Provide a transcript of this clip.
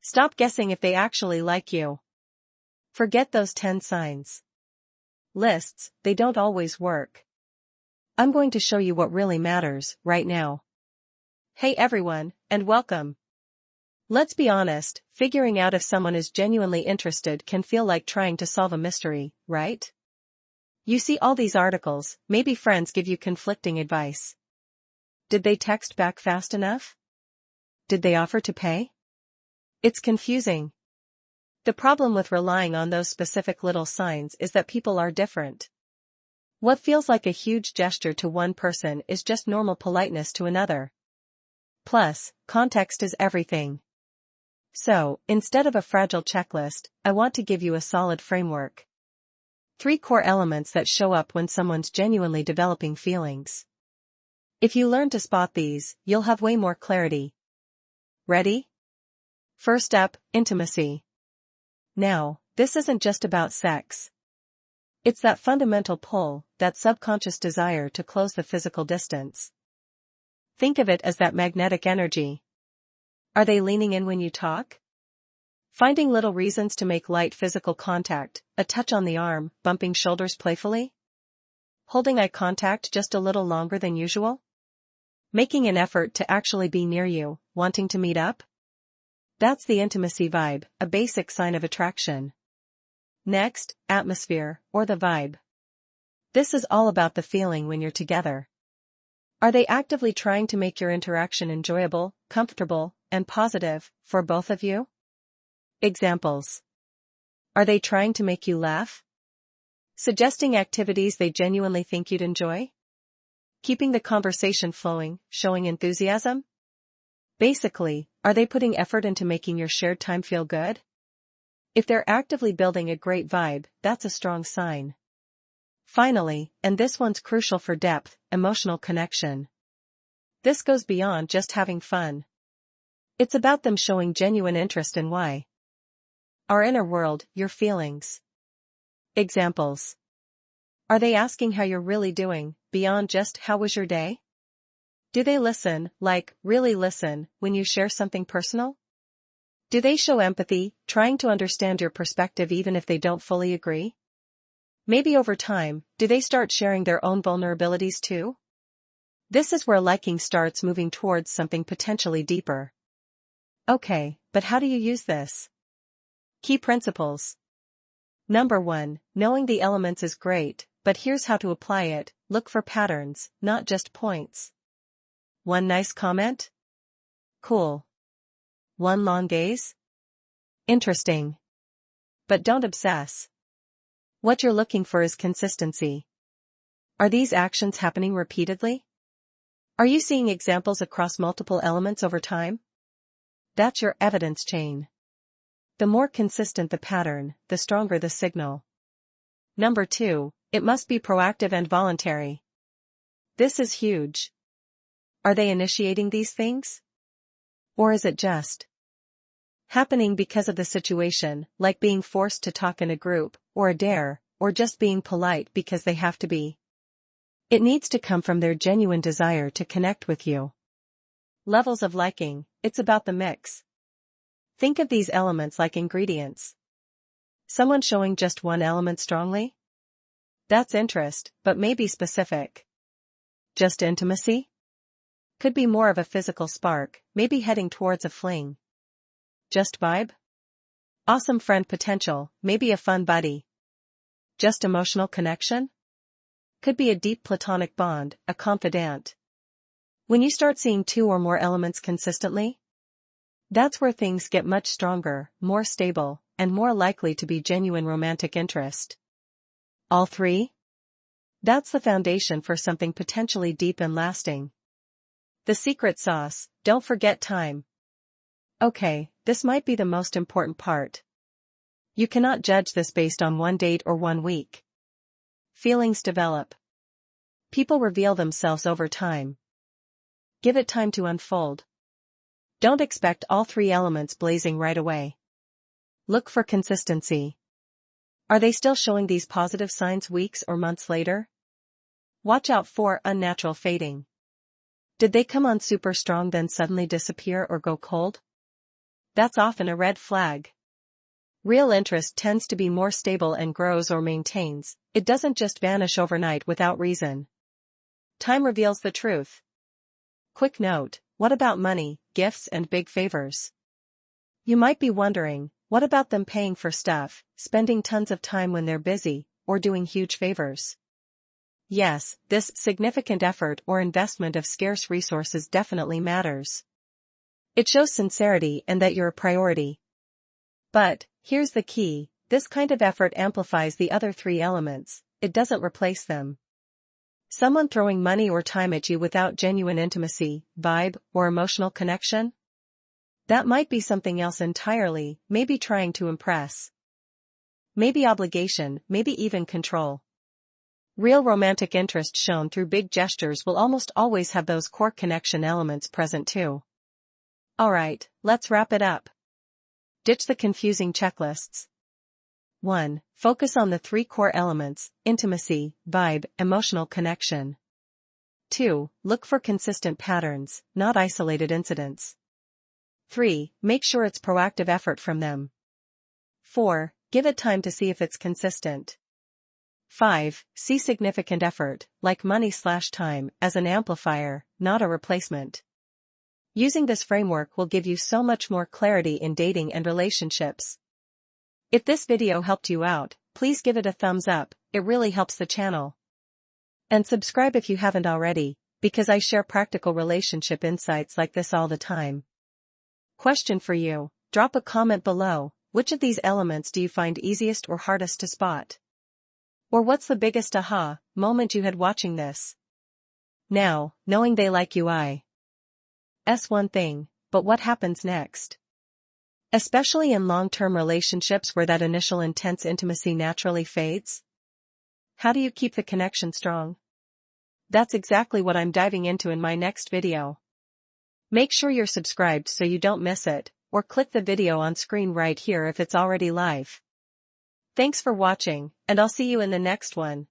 Stop guessing if they actually like you. Forget those 10 signs. Lists, they don't always work. I'm going to show you what really matters, right now. Hey everyone, and welcome. Let's be honest, figuring out if someone is genuinely interested can feel like trying to solve a mystery, right? You see all these articles, maybe friends give you conflicting advice. Did they text back fast enough? Did they offer to pay? It's confusing. The problem with relying on those specific little signs is that people are different. What feels like a huge gesture to one person is just normal politeness to another. Plus, context is everything. So, instead of a fragile checklist, I want to give you a solid framework. 3 core elements that show up when someone's genuinely developing feelings. If you learn to spot these, you'll have way more clarity. Ready? First up, intimacy. Now, this isn't just about sex. It's that fundamental pull, that subconscious desire to close the physical distance. Think of it as that magnetic energy. Are they leaning in when you talk? Finding little reasons to make light physical contact, a touch on the arm, bumping shoulders playfully? Holding eye contact just a little longer than usual? Making an effort to actually be near you, wanting to meet up? That's the intimacy vibe, a basic sign of attraction. Next, atmosphere, or the vibe. This is all about the feeling when you're together. Are they actively trying to make your interaction enjoyable, comfortable, and positive, for both of you? Examples. Are they trying to make you laugh? Suggesting activities they genuinely think you'd enjoy? Keeping the conversation flowing, showing enthusiasm? Basically, are they putting effort into making your shared time feel good? If they're actively building a great vibe, that's a strong sign. Finally, and this one's crucial for depth, emotional connection. This goes beyond just having fun. It's about them showing genuine interest in why. Our inner world, your feelings. Examples. Are they asking how you're really doing, beyond just how was your day? Do they listen, like, really listen, when you share something personal? Do they show empathy, trying to understand your perspective even if they don't fully agree? Maybe over time, do they start sharing their own vulnerabilities too? This is where liking starts moving towards something potentially deeper. Okay, but how do you use this? Key principles. Number 1, knowing the elements is great, but here's how to apply it. Look for patterns, not just points. 1 nice comment? Cool. 1 long gaze? Interesting. But don't obsess. What you're looking for is consistency. Are these actions happening repeatedly? Are you seeing examples across multiple elements over time? That's your evidence chain. The more consistent the pattern, the stronger the signal. Number 2, it must be proactive and voluntary. This is huge. Are they initiating these things? Or is it just happening because of the situation, like being forced to talk in a group, or a dare, or just being polite because they have to be? It needs to come from their genuine desire to connect with you. Levels of liking, it's about the mix. Think of these elements like ingredients. Someone showing just one element strongly? That's interest, but maybe specific. Just intimacy? Could be more of a physical spark, maybe heading towards a fling. Just vibe? Awesome friend potential, maybe a fun buddy. Just emotional connection? Could be a deep platonic bond, a confidant. When you start seeing 2 or more elements consistently, that's where things get much stronger, more stable, and more likely to be genuine romantic interest. All 3? That's the foundation for something potentially deep and lasting. The secret sauce, don't forget time. Okay, this might be the most important part. You cannot judge this based on 1 date or 1 week. Feelings develop. People reveal themselves over time. Give it time to unfold. Don't expect all 3 elements blazing right away. Look for consistency. Are they still showing these positive signs weeks or months later? Watch out for unnatural fading. Did they come on super strong then suddenly disappear or go cold? That's often a red flag. Real interest tends to be more stable and grows or maintains, it doesn't just vanish overnight without reason. Time reveals the truth. Quick note, what about money, gifts and big favors? You might be wondering, what about them paying for stuff, spending tons of time when they're busy, or doing huge favors? Yes, this significant effort or investment of scarce resources definitely matters. It shows sincerity and that you're a priority. But, here's the key, this kind of effort amplifies the other three elements, it doesn't replace them. Someone throwing money or time at you without genuine intimacy, vibe, or emotional connection? That might be something else entirely, maybe trying to impress. Maybe obligation, maybe even control. Real romantic interest shown through big gestures will almost always have those core connection elements present too. Alright, let's wrap it up. Ditch the confusing checklists. 1. Focus on the three core elements, intimacy, vibe, emotional connection. 2. Look for consistent patterns, not isolated incidents. 3. Make sure it's proactive effort from them. 4. Give it time to see if it's consistent. 5. See significant effort, like money/time, as an amplifier, not a replacement. Using this framework will give you so much more clarity in dating and relationships. If this video helped you out, please give it a thumbs up, it really helps the channel. And subscribe if you haven't already, because I share practical relationship insights like this all the time. Question for you, drop a comment below, which of these elements do you find easiest or hardest to spot? Or what's the biggest aha moment you had watching this? Now, knowing they like you one thing, but what happens next? Especially in long-term relationships where that initial intense intimacy naturally fades? How do you keep the connection strong? That's exactly what I'm diving into in my next video. Make sure you're subscribed so you don't miss it, or click the video on screen right here if it's already live. Thanks for watching, and I'll see you in the next one.